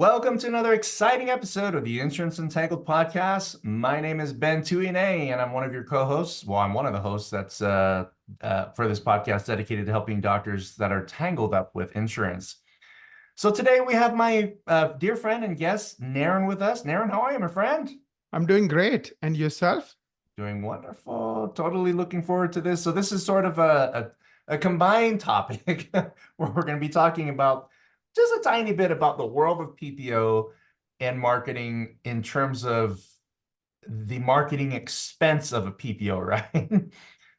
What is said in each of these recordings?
Welcome to another exciting episode of the Insurance Untangled Podcast. My name is Ben Tuine, and I'm one of your co-hosts. Well, I'm one of the hosts that's for this podcast dedicated to helping doctors that are tangled up with insurance. So today we have my dear friend and guest, Naren, with us. Naren, how are you, my friend? I'm doing great. And yourself? Doing wonderful. Totally looking forward to this. So this is sort of a combined topic where we're going to be talking about just a tiny bit about the world of PPO and marketing in terms of the marketing expense of a PPO, right?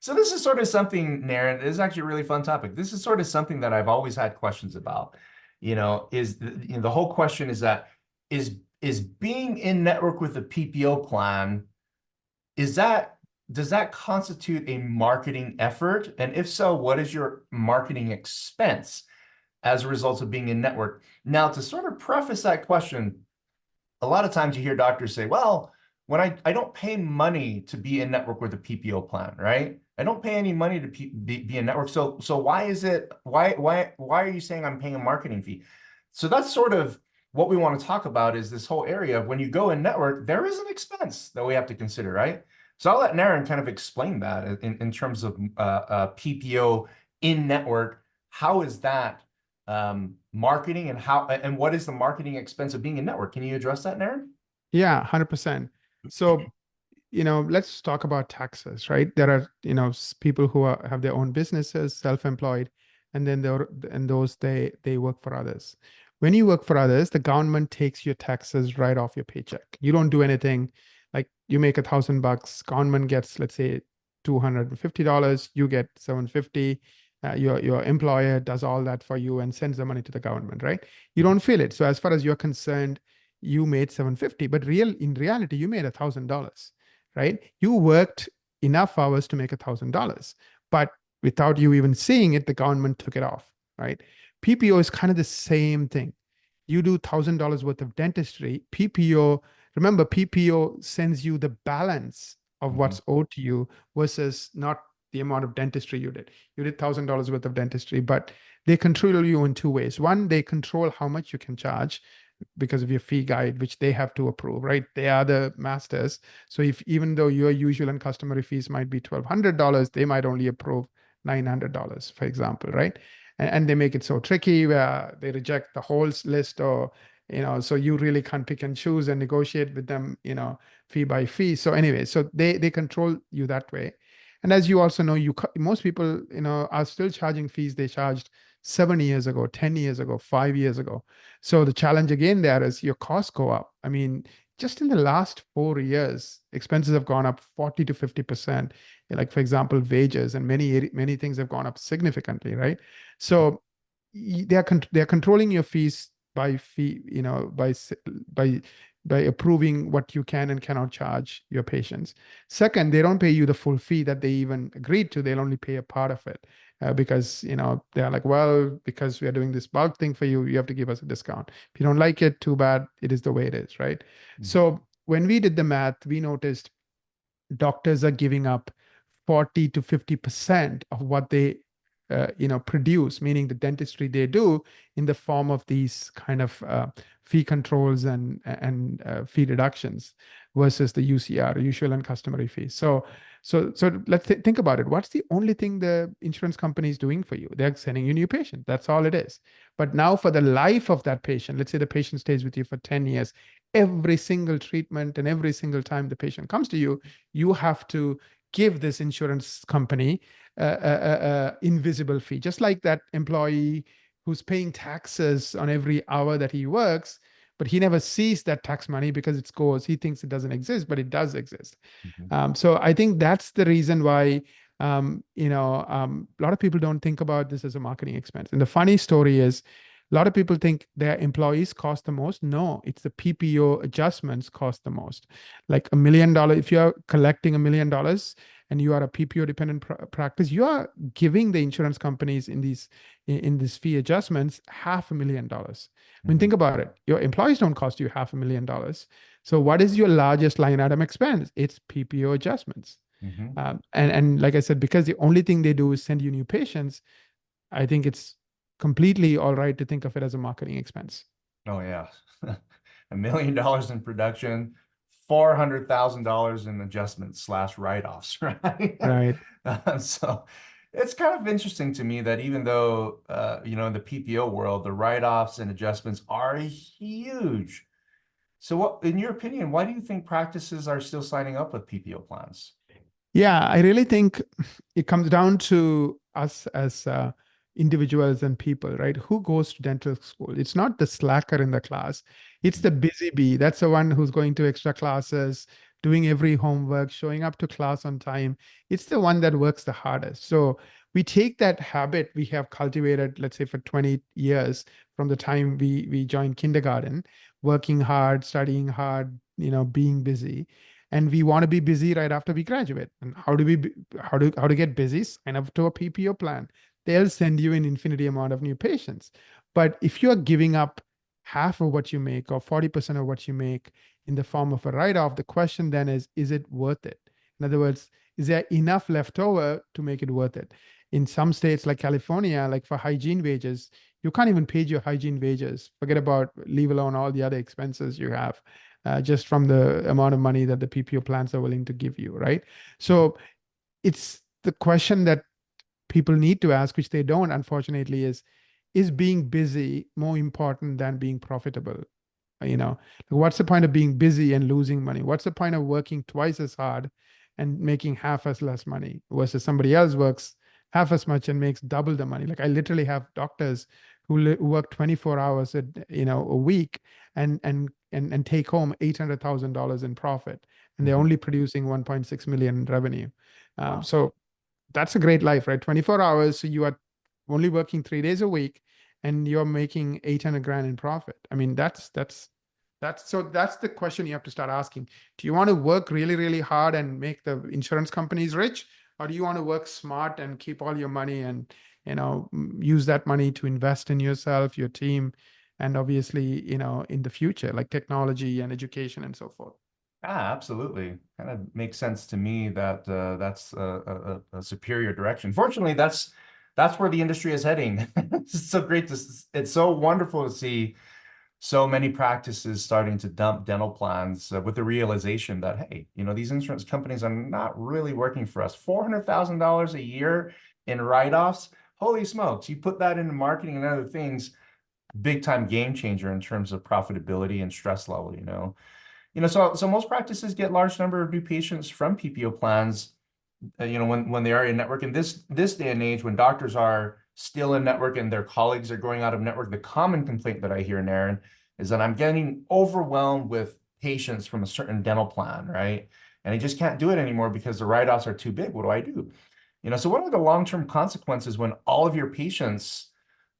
So this is sort of something, Naren, this is actually a really fun topic. This is sort of something that I've always had questions about. The whole question is that is being in network with a PPO plan, does that constitute a marketing effort? And if so, what is your marketing expense as a result of being in network? Now, to sort of preface that question, a lot of times you hear doctors say, well, when I don't pay money to be in network with a PPO plan, right? I don't pay any money to be in network. So why are you saying I'm paying a marketing fee? So that's sort of what we want to talk about, is this whole area of when you go in network, there is an expense that we have to consider, right? So I'll let Naren kind of explain that in terms of PPO in network. How is that marketing, and what is the marketing expense of being in network? Can you address that, Naren? Yeah, 100%. So, let's talk about taxes, right? There are, people who have their own businesses, self-employed, and then they work for others. When you work for others, the government takes your taxes right off your paycheck. You don't do anything. Like, you make $1,000, government gets, let's say, $250, you get $750. Your employer does all that for you and sends the money to the government, right? You don't feel it. So as far as you're concerned, you made $750, but in reality, you made $1,000, right? You worked enough hours to make $1,000, but without you even seeing it, the government took it off, right? PPO is kind of the same thing. You do $1,000 worth of dentistry. Remember, PPO sends you the balance of what's owed to you versus not the amount of dentistry you did. You did $1,000 worth of dentistry, but they control you in two ways. One, they control how much you can charge because of your fee guide, which they have to approve, right? They are the masters. So even though your usual and customary fees might be $1,200, they might only approve $900, for example, right? And they make it so tricky where they reject the whole list, or so you really can't pick and choose and negotiate with them, fee by fee. So anyway, so they control you that way. And as you also know, most people, are still charging fees they charged 7 years ago, 10 years ago, 5 years ago. So the challenge again there is your costs go up. I mean, just in the last 4 years, expenses have gone up 40 to 50%. Like, for example, wages and many things have gone up significantly, right? So they're controlling your fees by fee, by approving what you can and cannot charge your patients. Second, they don't pay you the full fee that they even agreed to. They'll only pay a part of it because, they're like, well, because we are doing this bulk thing for you, you have to give us a discount. If you don't like it, too bad. It is the way it is, right? So when we did the math, we noticed doctors are giving up 40 to 50% of what they produce, meaning the dentistry they do, in the form of these kind of fee controls and fee reductions versus the UCR, usual and customary fees. So let's think about it. What's the only thing the insurance company is doing for you? They're sending you a new patient. That's all it is. But now for the life of that patient, let's say the patient stays with you for 10 years, every single treatment and every single time the patient comes to you, you have to give this insurance company invisible fee, just like that employee who's paying taxes on every hour that he works, but he never sees that tax money because it scores. He thinks it doesn't exist, but it does exist. So I think that's the reason why a lot of people don't think about this as a marketing expense. And the funny story is, a lot of people think their employees cost the most. No, it's the PPO adjustments cost the most. Like $1 million, if you're collecting $1 million and you are a PPO dependent practice, you are giving the insurance companies in these fee adjustments $500,000. I mean, think about it. Your employees don't cost you $500,000. So what is your largest line item expense? It's PPO adjustments. And like I said, because the only thing they do is send you new patients, I think it's completely all right to think of it as a marketing expense. Oh yeah. $1 million in production, $400,000 in adjustments slash write-offs, right? Right. So it's kind of interesting to me that even though, in the PPO world, the write-offs and adjustments are huge. So what, in your opinion, why do you think practices are still signing up with PPO plans? Yeah, I really think it comes down to us as individuals and people, right? Who goes to dental school? It's not the slacker in the class. It's the busy bee. That's the one who's going to extra classes, doing every homework, showing up to class on time. It's the one that works the hardest. So we take that habit we have cultivated, let's say for 20 years from the time we joined kindergarten, working hard, studying hard, being busy, and we want to be busy right after we graduate. And how to get busy? Sign up to a PPO plan. They'll send you an infinity amount of new patients. But if you're giving up half of what you make or 40% of what you make in the form of a write-off, the question then is it worth it? In other words, is there enough left over to make it worth it? In some states like California, like for hygiene wages, you can't even pay your hygiene wages. Forget about, leave alone all the other expenses you have, just from the amount of money that the PPO plans are willing to give you, right? So it's the question that people need to ask, which they don't, unfortunately, is being busy more important than being profitable? What's the point of being busy and losing money? What's the point of working twice as hard and making half as less money versus somebody else works half as much and makes double the money? Like I literally have doctors who work 24 hours a week and take home $800,000 in profit, and they're Mhm. only producing 1.6 million in revenue. Wow. So that's a great life, right? 24 hours. So you are only working 3 days a week and you're making 800 grand in profit. I mean, so that's the question you have to start asking. Do you want to work really, really hard and make the insurance companies rich? Or do you want to work smart and keep all your money and, use that money to invest in yourself, your team, and obviously, in the future, like technology and education and so forth? Ah, absolutely. Kind of makes sense to me that that's a superior direction. Fortunately, that's where the industry is heading. It's so great it's so wonderful to see so many practices starting to dump dental plans with the realization that, hey, these insurance companies are not really working for us. $400,000 a year in write-offs. Holy smokes, you put that into marketing and other things, big time game changer in terms of profitability and stress level. So most practices get large number of new patients from PPO plans, when they are in network. In this day and age, when doctors are still in network and their colleagues are going out of network, the common complaint that I hear, Naren, is that I'm getting overwhelmed with patients from a certain dental plan, right? And I just can't do it anymore because the write-offs are too big. What do I do? So what are the long-term consequences when all of your patients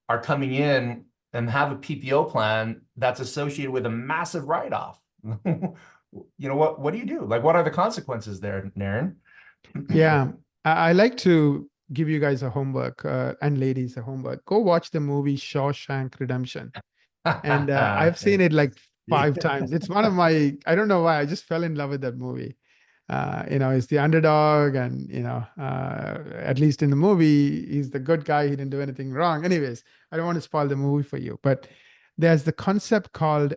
are coming in and have a PPO plan that's associated with a massive write-off? What do you do? Like, what are the consequences there, Naren? Yeah, I like to give you guys a homework, and ladies a homework. Go watch the movie Shawshank Redemption. And I've seen it like Yeah. 5 times. It's one of my, I don't know why, I just fell in love with that movie. He's the underdog, and at least in the movie, he's the good guy. He didn't do anything wrong. Anyways, I don't want to spoil the movie for you, but there's the concept called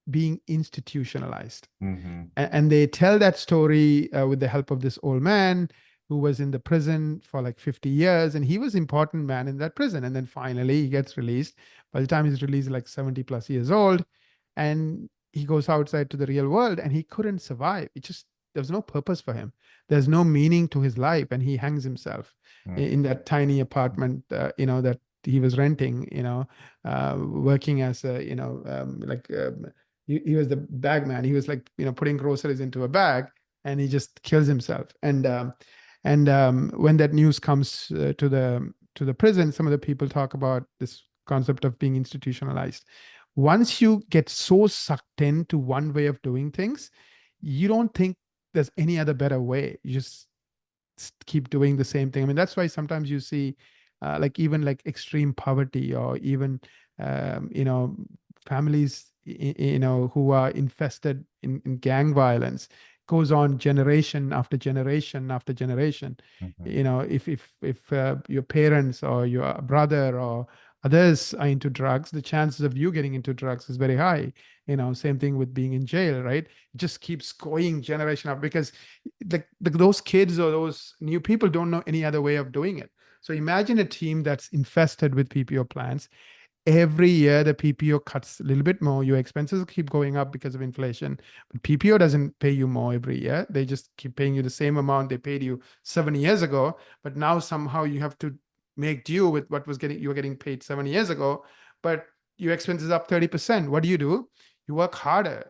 being institutionalized. Hmm. And they tell that story with the help of this old man who was in the prison for like 50 years, and he was important man in that prison. And then finally he gets released. By the time he's released, like 70 plus years old, and he goes outside to the real world, and he couldn't survive. There was no purpose for him. There's no meaning to his life, and he hangs himself in that tiny apartment, that he was renting, working as a, he was the bag man. He was like, putting groceries into a bag, and he just kills himself. And when that news comes to the prison, some of the people talk about this concept of being institutionalized. Once you get so sucked into one way of doing things, you don't think there's any other better way. You just keep doing the same thing. I mean, that's why sometimes you see, like even like extreme poverty, or even families who are infested in gang violence, goes on generation after generation after generation. Hmm. If your parents or your brother or others are into drugs, the chances of you getting into drugs is very high. Same thing with being in jail, right? It just keeps going generation up because those kids or those new people don't know any other way of doing it. So imagine a team that's infested with PPO plans. Every year the PPO cuts a little bit more. Your expenses keep going up because of inflation, but PPO doesn't pay you more every year. They just keep paying you the same amount they paid you 7 years ago. But now somehow you have to make due with what you were getting paid 7 years ago, but your expenses up 30%. What do? You work harder.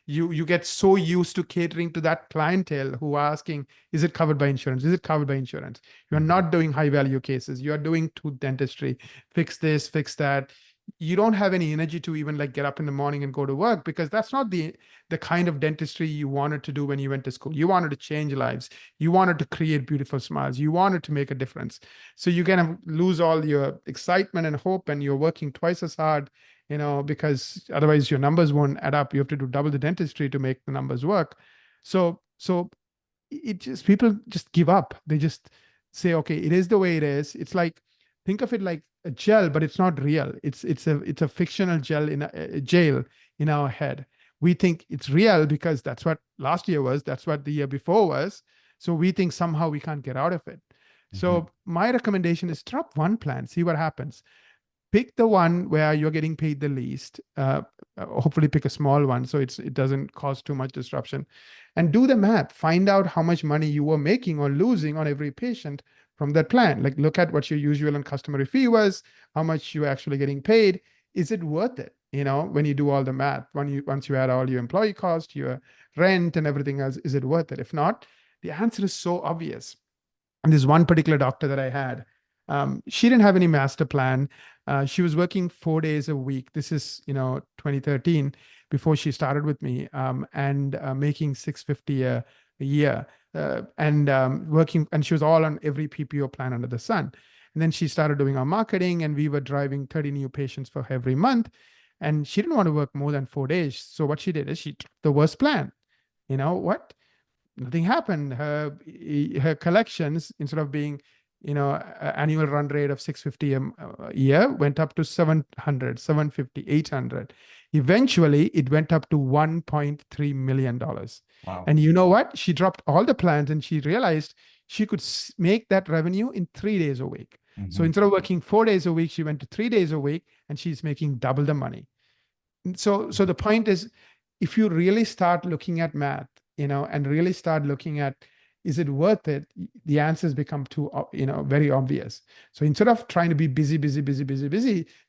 You get so used to catering to that clientele who are asking, is it covered by insurance? Is it covered by insurance? You're not doing high value cases. You're doing tooth dentistry, fix this, fix that. You don't have any energy to even like get up in the morning and go to work, because that's not the kind of dentistry you wanted to do when you went to school. You wanted to change lives. You wanted to create beautiful smiles. You wanted to make a difference. So you kind of lose all your excitement and hope, and you're working twice as hard, because otherwise your numbers won't add up. You have to do double the dentistry to make the numbers work. So it just, people just give up. They just say, okay, it is the way it is. It's like, think of it like a gel, but it's not real. It's a fictional gel in a jail in our head. We think it's real because that's what last year was, that's what the year before was. So we think somehow we can't get out of it. So my recommendation is drop one plan, see what happens. Pick the one where you're getting paid the least. Hopefully pick a small one so it doesn't cause too much disruption, and do the math. Find out how much money you were making or losing on every patient from that plan. Like, look at what your usual and customary fee was, how much you're actually getting paid. Is it worth it? When you do all the math, once you add all your employee cost, your rent and everything else, is it worth it? If not, the answer is so obvious. And this one particular doctor that I had, she didn't have any master plan. She was working 4 days a week. This is 2013, before she started with me, and making $650 a year, and working. And she was all on every PPO plan under the sun. And then she started doing our marketing, and we were driving 30 new patients for every month. And she didn't want to work more than 4 days. So what she did is she took the worst plan. What? Nothing happened. Her collections, instead of being annual run rate of 650 a year, went up to 700, 750, 800. Eventually it went up to $1.3 million. Wow. And you know what? She dropped all the plans, and she realized she could make that revenue in 3 days a week. So instead of working 4 days a week, she went to 3 days a week, and she's making double the money. So the point is, if you really start looking at math, and really start looking at, is it worth it? The answers become too, very obvious. So instead of trying to be busy,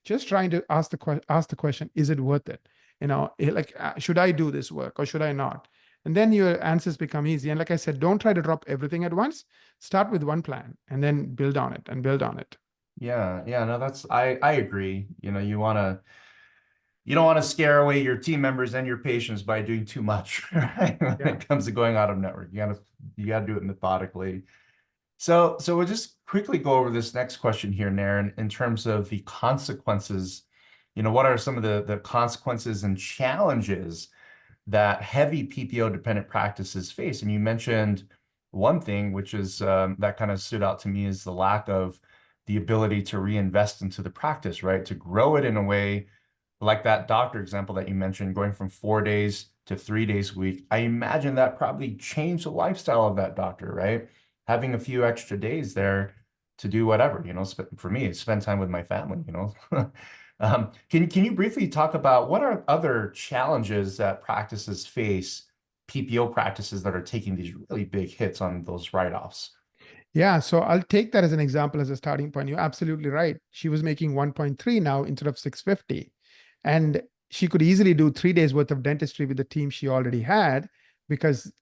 just trying to ask the question, is it worth it? Like, should I do this work or should I not? And then your answers become easy. And like I said, don't try to drop everything at once. Start with one plan and then build on it and build on it. Yeah, no, I agree. You don't want to scare away your team members and your patients by doing too much, right? When Yeah. it comes to going out of network. You gotta do it methodically. So we'll just quickly go over this next question here, Naren, in terms of the consequences. What are some of the consequences and challenges that heavy PPO dependent practices face? And you mentioned one thing, which is that kind of stood out to me, is the lack of the ability to reinvest into the practice, right? To grow it in a way like that doctor example that you mentioned, going from 4 days to 3 days a week. I imagine that probably changed the lifestyle of that doctor, right? Having a few extra days there to do whatever, for me, spend time with my family. Can you briefly talk about what are other challenges that practices face, PPO practices that are taking these really big hits on those write-offs? Yeah, so I'll take that as an example as a starting point. You're absolutely right. She was making 1.3 now instead of 650. And she could easily do 3 days worth of dentistry with the team she already had, because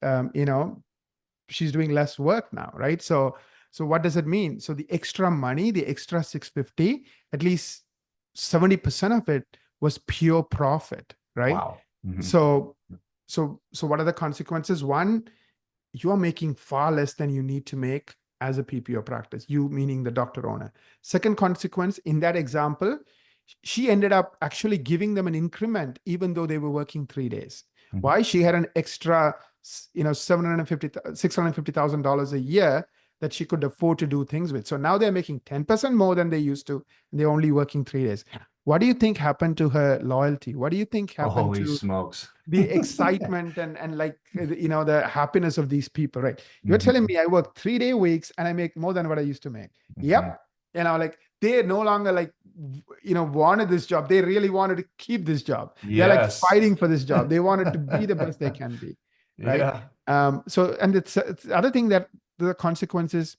she's doing less work now, right? So what does it mean? So the extra money, the extra 650, at least 70% of it was pure profit, right? Wow. So what are the consequences? One, you are making far less than you need to make as a PPO practice, you meaning the doctor owner. Second consequence, in that example, she ended up actually giving them an increment even though they were working 3 days. Why? She had an extra $650,000 a year that she could afford to do things with. So now they're making 10% more than they used to, and they're only working 3 days. What do you think happened to her loyalty? What do you think happened Holy to smokes. the excitement and like the happiness of these people, right? You're telling Mhm, me I work 3 day weeks and I make more than what I used to make. mhm. Yep. Like they no longer like wanted this job. They really wanted to keep this job. They're like Yes. fighting for this job. They wanted to be the best they can be, right? Yeah. So and it's the other thing that the consequences,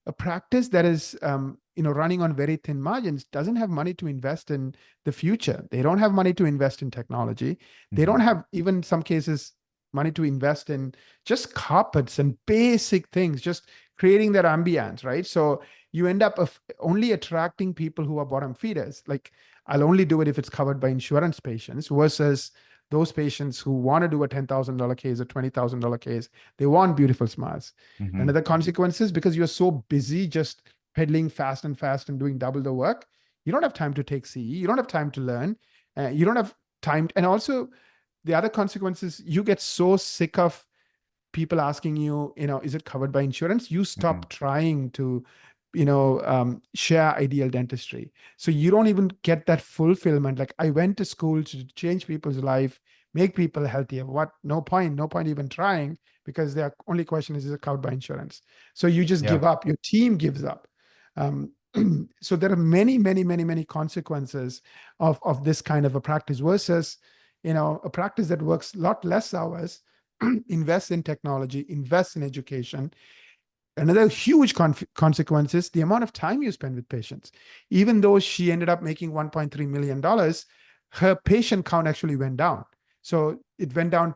a practice that is running on very thin margins doesn't have money to invest in the future. They don't have money to invest in technology. They don't Mhm, have, even some cases, money to invest in just carpets and basic things, just creating that ambience, right? So you end up only attracting people who are bottom feeders. Like, I'll only do it if it's covered by insurance patients versus those patients who want to do a $10,000 case, a $20,000 case. They want beautiful smiles. And mhm. the consequences, because you're so busy just pedaling fast and fast and doing double the work, you don't have time to take CE. You don't have time to learn. You don't have time. And also, the other consequences, you get so sick of people asking you, is it covered by insurance? You Mhm. stop trying to, share ideal dentistry. So you don't even get that fulfillment. Like, I went to school to change people's life, make people healthier. What? No point even trying, because the only question is it covered by insurance? So you just Yeah. give up. Your team gives up. Um, so there are many, many, many, many consequences of this kind of a practice versus, a practice that works a lot less hours, invest in technology, invest in education. Another huge consequence is the amount of time you spend with patients. Even though she ended up making $1.3 million, her patient count actually went down. So it went down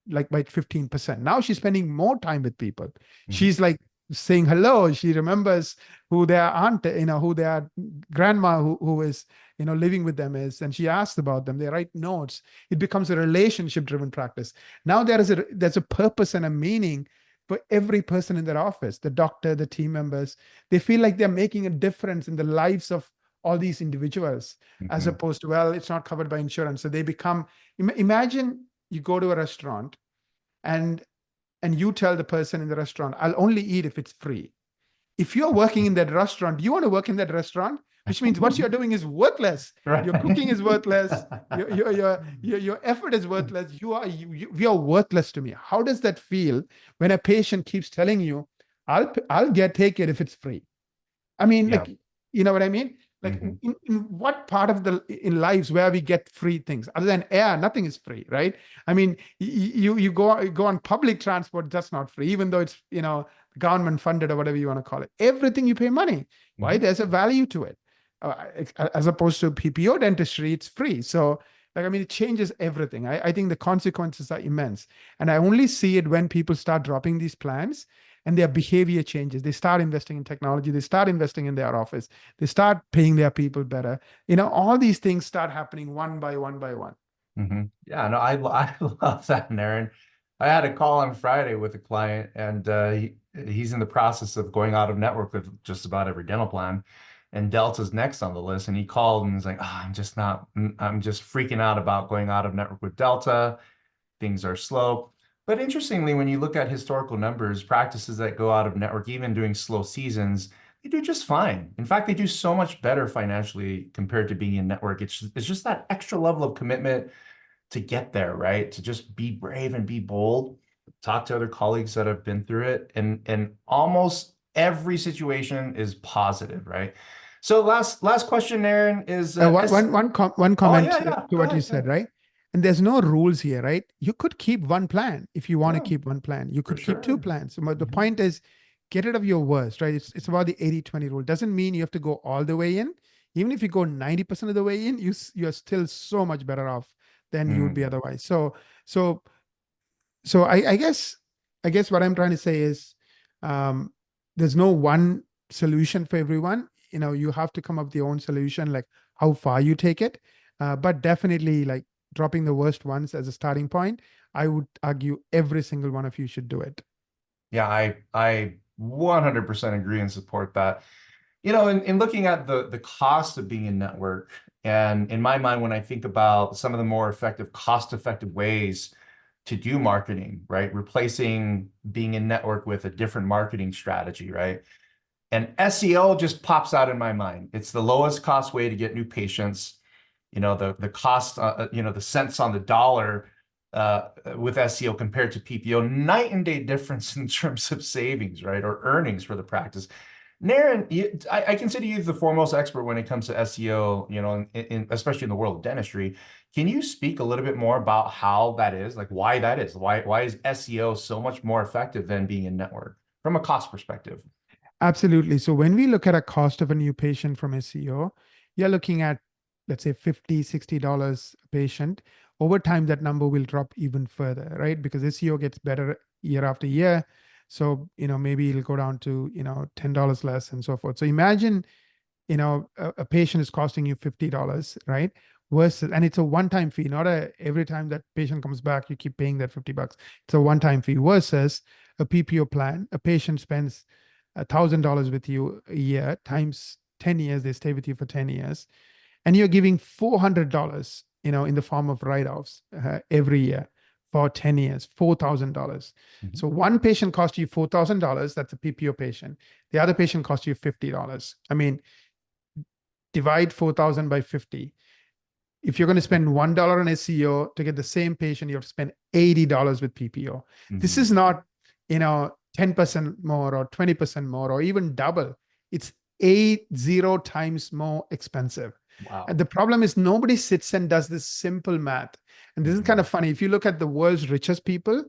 like by 15%. Now she's spending more time with people. Mhm. She's like saying hello. She remembers who their aunt, who their grandma who is, living with them is, and she asks about them. They write notes. It becomes a relationship driven practice. Now there's a purpose and a meaning for every person in their office, the doctor, the team members. They feel like they're making a difference in the lives of all these individuals, as Mhm. opposed to, well, it's not covered by insurance. So they become, imagine you go to a restaurant and you tell the person in the restaurant, I'll only eat if it's free. If you're working in that restaurant, do you want to work in that restaurant? Which means what you're doing is worthless. Your cooking Right. is worthless. Your effort is worthless. You are worthless to me. How does that feel when a patient keeps telling you, I'll take it if it's free? I mean, Yeah. like, you know what I mean? Like, Mhm. in what part of the in lives where we get free things other than air, nothing is free, right? I mean, you go on public transport, that's not free, even though it's government funded or whatever you want to call it. Everything you pay money. Why? Mhm. There's a value to it. As opposed to PPO dentistry, it's free. So, like, I mean, it changes everything. I think the consequences are immense, and I only see it when people start dropping these plans and their behavior changes. They start investing in technology. They start investing in their office. They start paying their people better. All these things start happening one by one by one. Mhm. Yeah, no, I love that, Naren. I had a call on Friday with a client, and he's in the process of going out of network with just about every dental plan, and Delta's next on the list. And he called and was like, "Oh, I'm just freaking out about going out of network with Delta. Things are slow." But interestingly, when you look at historical numbers, practices that go out of network, even doing slow seasons, they do just fine. In fact, they do so much better financially compared to being in network. It's just that extra level of commitment to get there, right? To just be brave and be bold, talk to other colleagues that have been through it, and almost every situation is positive, right? So last question, Aaron, is One oh comment yeah, yeah, to go what you ahead, go said, ahead. right? And there's no rules here, right? You could keep one plan if you want to Yeah, keep one plan. You for could keep two sure. plans. But the Mhm, point is, get rid of your worst, right? It's about the 80-20 rule. Doesn't mean you have to go all the way in. Even if you go 90% of the way in, you're still so much better off than you would be mm, otherwise. So so I guess what I'm trying to say is, um, there's no one solution for everyone. You have to come up with your own solution, like how far you take it. But definitely, like, dropping the worst ones as a starting point, I would argue every single one of you should do it. yeah, I 100% agree and support that. In looking at the cost of being in network, and in my mind, when I think about some of the more effective, cost-effective ways to do marketing, right? Replacing being in network with a different marketing strategy, right? And SEO just pops out in my mind. It's the lowest cost way to get new patients. The cost, the cents on the dollar with SEO compared to PPO, night and day difference in terms of savings, right? Or earnings for the practice. Naren, I consider you the foremost expert when it comes to SEO, especially in the world of dentistry. Can you speak a little bit more about how that is, like why that is? Why is SEO so much more effective than being in network from a cost perspective? Absolutely. So when we look at a cost of a new patient from SEO, you're looking at, let's say, $50, $60 a patient. Over time, that number will drop even further, right? Because SEO gets better year after year. So, maybe it'll go down to, $10 less and so forth. So imagine, a patient is costing you $50, right? Versus, and it's a one-time fee, not a every time that patient comes back, you keep paying that $50. It's a one-time fee versus a PPO plan. A patient spends $1,000 with you a year times 10 years, they stay with you for 10 years, and you're giving $400, in the form of write-offs every year for 10 years, $4,000. Mhm. So one patient costs you $4,000, that's a PPO patient. The other patient costs you $50. I mean, divide 4,000 by 50. If you're going to spend $1 on SEO to get the same patient, you have to spend $80 with PPO. This Mhm. is not, 10% more or 20% more or even double. It's 80 times more expensive. And Wow. the problem is nobody sits and does this simple math. And this is kind Mhm. of funny. If you look at the world's richest people,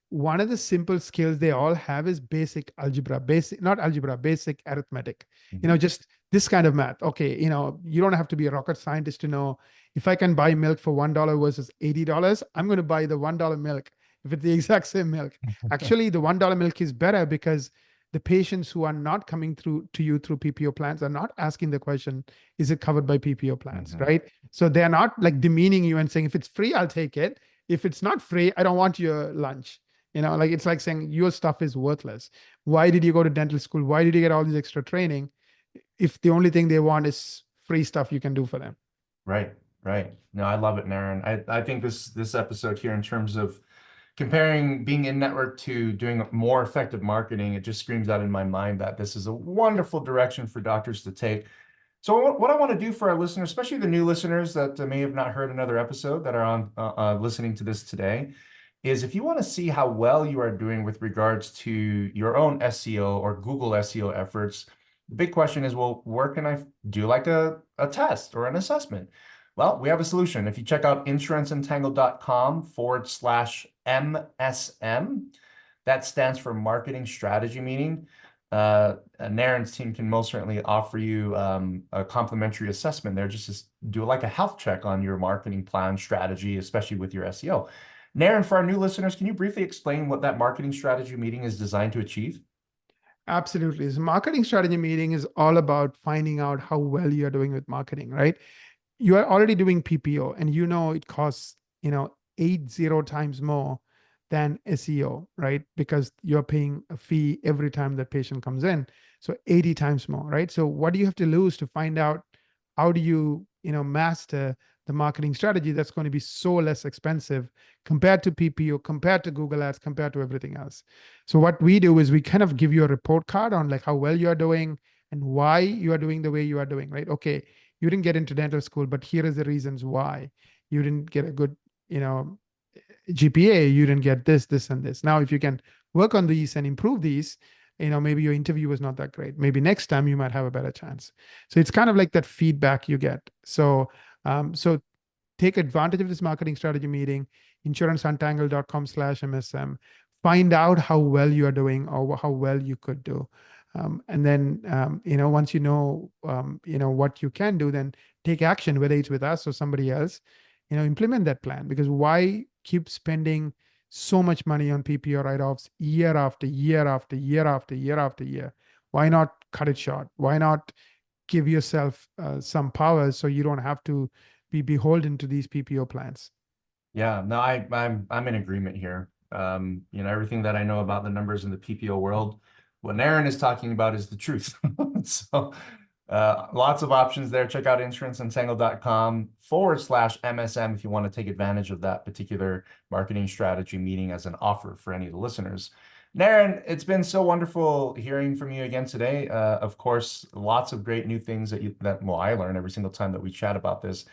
one of the simple skills they all have is basic algebra, not algebra, basic arithmetic. Mhm. Just this kind of math. Okay, you don't have to be a rocket scientist to know if I can buy milk for $1 versus $80, I'm going to buy the $1 milk if it's the exact same milk. Actually, the $1 milk is better because the patients who are not coming through to you through PPO plans are not asking the question, is it covered by PPO plans, Mhm. right? So they're not like demeaning you and saying, if it's free, I'll take it. If it's not free, I don't want your lunch. Like it's like saying your stuff is worthless. Why did you go to dental school? Why did you get all this extra training if the only thing they want is free stuff you can do for them? Right, right. No, I love it, Naren. I think this episode here, in terms of comparing being in network to doing more effective marketing, it just screams out in my mind that this is a wonderful direction for doctors to take. So what I want to do for our listeners, especially the new listeners that may have not heard another episode that are on listening to this today, is if you want to see how well you are doing with regards to your own SEO or Google SEO efforts, the big question is, well, where can I do like a test or an assessment? Well, we have a solution. If you check out insuranceuntangled.com/MSM, that stands for Marketing Strategy Meeting. Naren's team can most certainly offer you a complimentary assessment there, just to do like a health check on your marketing plan strategy, especially with your SEO. Naren, for our new listeners, can you briefly explain what that marketing strategy meeting is designed to achieve? Absolutely. So marketing strategy meeting is all about finding out how well you're doing with marketing, right? You are already doing PPO and it costs, 80 times more than SEO, right? Because you're paying a fee every time that patient comes in. So 80 times more, right? So what do you have to lose to find out how do you, master the marketing strategy that's going to be so less expensive compared to PPO, compared to Google Ads, compared to everything else. So what we do is we kind of give you a report card on like how well you're doing and why you are doing the way you are doing, right? Okay, you didn't get into dental school, but here is the reasons why you didn't get a good, you know, GPA, you didn't get this, this, and this. Now, if you can work on these and improve these, maybe your interview was not that great. Maybe next time you might have a better chance. So it's kind of like that feedback you get. So take advantage of this marketing strategy meeting, insuranceuntangled.com/MSM. Find out how well you are doing or how well you could do. And then, once what you can do, then take action, whether it's with us or somebody else, implement that plan. Because why keep spending so much money on PPO write-offs year after year after year after year after year? Why not cut it short? Why not give yourself some power so you don't have to be beholden to these PPO plans? Yeah, no, I'm in agreement here. Everything that I know about the numbers in the PPO world, what Naren is talking about is the truth. So Lots of options there. Check out insuranceentangled.com/MSM if you want to take advantage of that particular marketing strategy meeting as an offer for any of the listeners. Naren, it's been so wonderful hearing from you again today. Of course, lots of great new things that I learn every single time that we chat about this.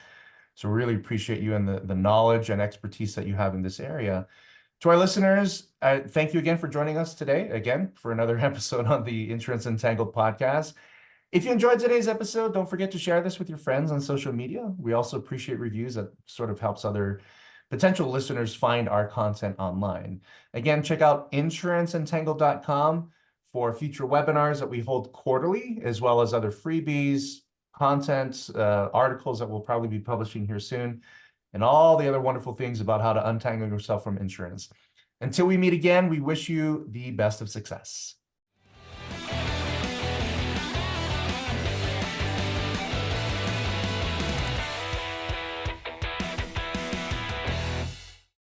So really appreciate you and the knowledge and expertise that you have in this area. To our listeners, thank you again for joining us today, again, for another episode on the Insurance Untangled podcast. If you enjoyed today's episode, don't forget to share this with your friends on social media. We also appreciate reviews. That sort of helps other potential listeners find our content online. Again, check out insuranceentangled.com for future webinars that we hold quarterly, as well as other freebies, content, articles that we'll probably be publishing here soon, and all the other wonderful things about how to untangle yourself from insurance. Until we meet again, we wish you the best of success.